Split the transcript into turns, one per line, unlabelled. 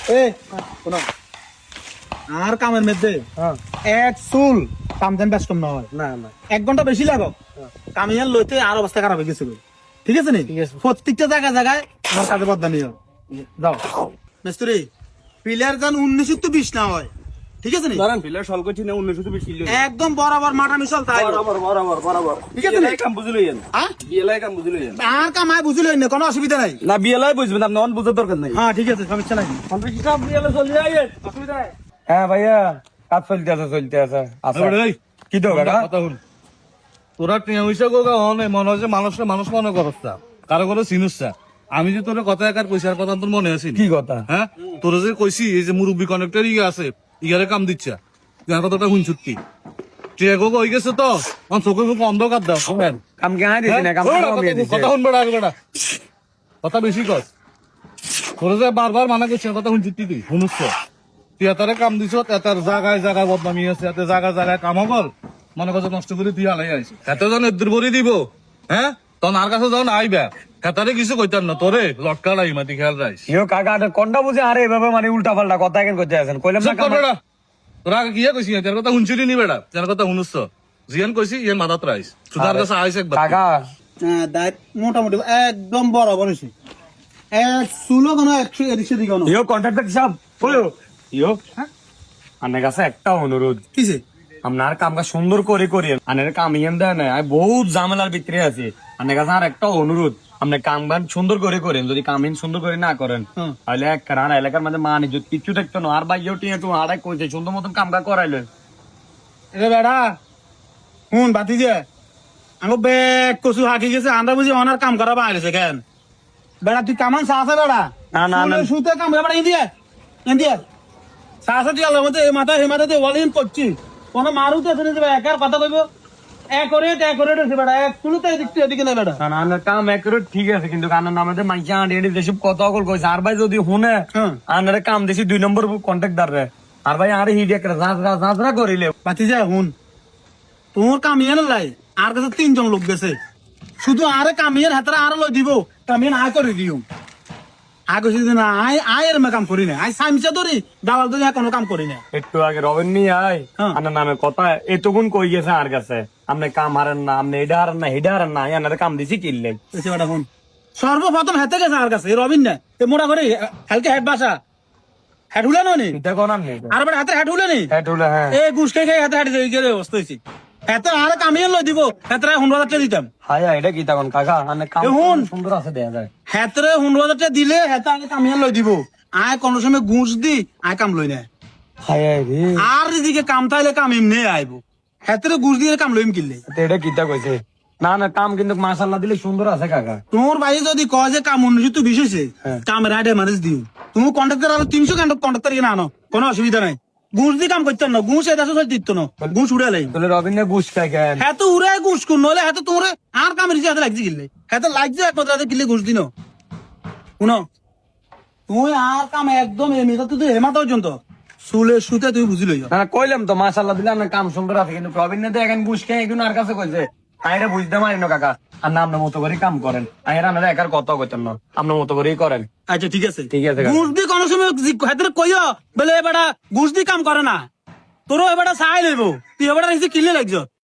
এ শোনো, আর কামের মধ্যে এক চুল কাম যেন ব্যস্ত না হয়,
না না
1 ঘন্টা বেশি লাগো কামিয়ার লইতে আর অবস্থা খারাপ হয়ে গেছিল। ঠিক আছে নি?
ঠিক আছে।
প্রত্যেকটা জায়গায় আমার কাজে বদনামি হয়। যাও মিস্ত্রি, পিলার যেন 1920 না হয়। ঠিক আছে নি?
ধরেন পিলার সল করছি না 1920 কিলো
একদম বরাবর মাটা মিশাল তাই।
বরাবর
ঠিক আছে নি?
কাম বুঝে লইয়েন
হ্যাঁ?
বিয়েলাই কাম বুঝে লইয়েন
আর কামায় বুঝলে না, কোনো অসুবিধা নাই।
না বিয়েলাই বুঝবেন আপনি অন বুঝার দরকার নাই
হ্যাঁ ঠিক আছে, সমস্যা নাই।
কন্ট্রাক্টর সাহেব বিয়েলাই চলে যাইয়েন অসুবিধা নাই হ্যাঁ ভাইয়া কাজ চলতে আছে কি তো কাকা
কথা শুন, তোরা টিয়া হইসা গো অনে মনে হচ্ছে মানুষ মনে করছ না, কারো কোনো চিনুস না। আমি যে তোর কথা একার পয়সার কথা তোর মনে আছে
কি কথা
হ্যাঁ? তোরা যে কইছি এই যে মুরব্বী কনেক্টর ইয়ে আছে ইয়ারে কাম দিচ্ছে, ইয়ার কথাটা শুনছুত কি? টিয়া গো হয়ে গেছে তো চোখে মুখ অন্ধকার দাও শুনেন।
কাম কে আয় দিছি না কাম কমিয়ে দিছে
কথা শুনবে না বেটা, কথা বেশি কর। তোরা যে বারবার মানা করছিস কথা শুনছিস তুই শুনুস তুই এতারে কাম দিছ, এতার জায়গায় বদনামি আছে, এতে জায়গায় কামও কর, মনে কথা নষ্ট করে তুই আলাই আইস এত জন এদের ভরি দিব হ্যাঁ? তখন আর কাছে যখন আইবা খেতারে কিছু কইতার না তোরে লটকা লাই মাটি খেয়াল রাইস।
ইয়ো কাকা কোনটা বুঝে আরে এভাবে মানে উল্টা পাল্টা কথা কেন করতে আছেন কইলাম না
চুপ কর বেটা, তোরা আগে কিয়া কইছি তার কথা শুনছিলি নি বেটা, তার কথা শুনুস জিয়ান কইছি ইয়ে মাথাত রাইস সুদার কাছে আইস একবার।
কাকা
মোটামুটি একদম বরাবর হয়েছে, এক চুলো কোনো 100 দিকে কোনো
ইয়ো কন্ট্রাক্টর সাহেব বলো ইয়ো আপনার কাছে একটা অনুরোধ
কিসে?
আপনার কামটা সুন্দর করে করেন আনের কাম ইয়েন দেয় না আমি বহুত ঝামেলার ভিতরে আছে আপনার কাছে আর একটা অনুরোধ আপনি কাম গান সুন্দর করে করেন যদি কামিন সুন্দর করে না করেন তাহলে এক কারণ এলাকার মধ্যে মান ইজ্জত কিচ্ছু থাকতো না আর ভাইও টিয়া তো আড়াই কইছে সুন্দর মতন কামটা করাইলেন
এরে বেড়া শুন বাতি যে আমি বেগ কচু হাঁকি গেছে, আমরা বুঝি অনার কাম করা বাইরেছে কেন? বেড়া তুই কামান চা আছে বেড়া?
না, না, না।
শুতে কাম বেড়া ইন্ডিয়া চা আছে তুই আলো মধ্যে এই মাথা দিয়ে ওয়ালিন করছি কোনো মারুতে আছে না একার কথা কইব এক করে বেড়া এক তুলতে এদিকে না বেড়া।
না না কাম একুরেট ঠিক আছে কিন্তু কানের নামে মাইকা আন্টি যেসব কথা কল কইছে আর ভাই যদি শুনে আনারে কাম দিছি 2 নম্বর কন্ট্রাক্টর রে আর ভাই আরে হিডি একটা যাত্রা করিলে
বাতি যা শুন, তোর কামিয়ান লাই আর কাছে 3 জন লোক গেছে, শুধু আরে কামিয়ান হাতরা আর লই দিব, কামিয়ান আয় করে দিও। আগে যদি না আয় এর কাম করি না, আয় সাইমচা ধরি দালাল ধরি কোনো কাম করি না।
একটু আগে রবেন নি আয়
হ্যাঁ।
আনার নামে কথা এতগুণ কই গেছে আর কাছে আপনি কাম হারেন না আপনি এটা হারেন না হেডা হারেন না আনারে কাম দিছি কিনলেন
এসে বেটা শুন, সর্বপ্রথম হেতে গেছে আর কাছে রবিন না এ মোটা করে হালকে হেড বাসা হেড হুলে নি
চিন্তা করার নেই
আর বেটা হাতে হেড হুলে নি
এটা হলো হ্যাঁ
এই গুসকে খেয়ে হাতে হেড গেলে অবস্থা হয়েছে। এত আর কামিয়ান লই দিব হেতরা 100,000 দিতাম।
হাই এটা কি তখন কাকা আনে কাম
এ হুন।
সুন্দর আছে দেয়া যায়
হেতরে 100,000 দিলে হেতে আগে কামিয়ান লই দিব, আয় কোন সময় ঘুষ দি আয় কাম লই না।
হাই রে
আর এদিকে কাম তাইলে কাম এমনি আইব, হেতরে ঘুষ দিয়ে কাম লইম কিনলে।
এটা কিতা কইছে না না কাম কিন্তু মাশাআল্লাহ দিলে সুন্দর আছে কাকা
তোমার ভাই যদি কয় যে কাম 1920 হয়েছে কাম রাইডে মানুষ দিও, তুমি কন্ট্রাক্টর আরো 300 কন্ট্রাক্টর কিনা আনো, কোনো অসুবিধা নাই। ঘুষ দিয়ে কাম করতেন না, ঘুষ এটা সব দিত না, ঘুষ উড়ে লাই।
তাহলে রবিনে বুঝ খাই কেন
হ্যাঁ তো উড়ে ঘুষ কোন নলে হ্যাঁ তো তোমার আর কাম রিসে হাতে লাগছে কিনলে, হ্যাঁ তো লাগছে একমাত্র হাতে কিনলে ঘুষ দিন শুনো। তুমি আর কাম একদম এমনি তুই হেমা পর্যন্ত চুলে শুতে তুমি বুঝি লইও।
না কইলাম তো মাশাআল্লাহ দিলে আপনার কাম সুন্দর আছে কিন্তু রবিন তো এখন বুঝ খাই এখন আর কাছে কইছে আইরা বুঝতে পারি না কাকা আর না আপনার মতো করে কাম করেন আইরা আপনারা একার কথা কইতেন না আপনার মতো করেই করেন
আচ্ছা ঠিক আছে
ঠিক আছে, কাকা।
ঘুষ দিয়ে কোনো সময় হাতে কইও বলে এবারে ঘুষ দিয়ে কাম করে না, তোরও এবারে চাই লইব, তুই এবারে কিনলে লাগছ।